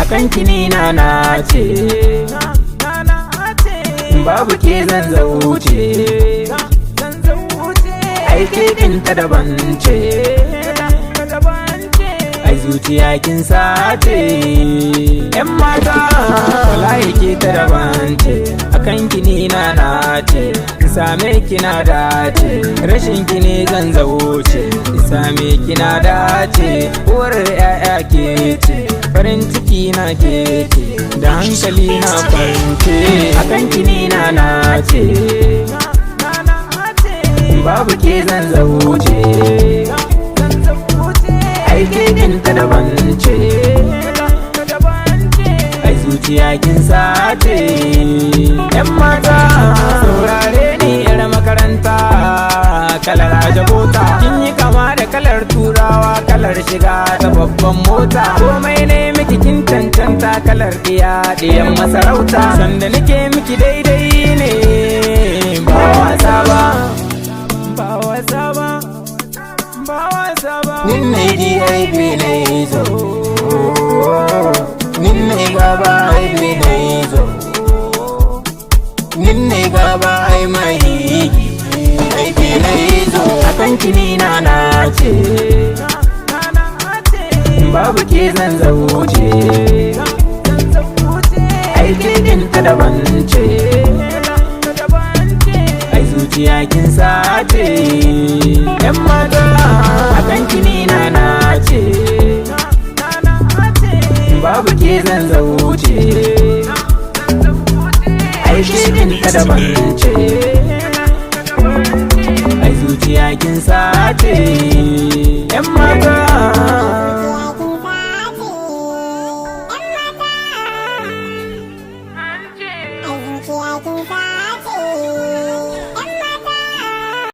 akan kini na ce babu ke zan zauce aike kinta daban ce ai zuciya kin sace yan mata wallahi ke ta daban ce akan kini na ce same kina dace rashin kini zan zauce same kina dace uwar yaya ke ce farin ciki na ke ce da hankali na kwance akan kini na ce babu ke zan zauce aike kinta daban ce ai zuciya kin sace yan mata saurare ni yar makaranta kalar ajabota kin yi kama da kalar turawa kalar shiga ta babban mota komai ne miki kin cancanta kalar diyan masarauta sanda nake miki daidai ne ba wasa ba ba wasa ba ba wasa ba ninne DIP ne zo ninne gaba ai bi ne zo ninne gaba ai mai ai bi ne zo akan kini na ce babu ke zan zauce ai ke kinta daban ce ai zuciya kin sace yan mata akan kini na ce babu ke zan zauce ai ke kinta daban ce ai zuciya kin sace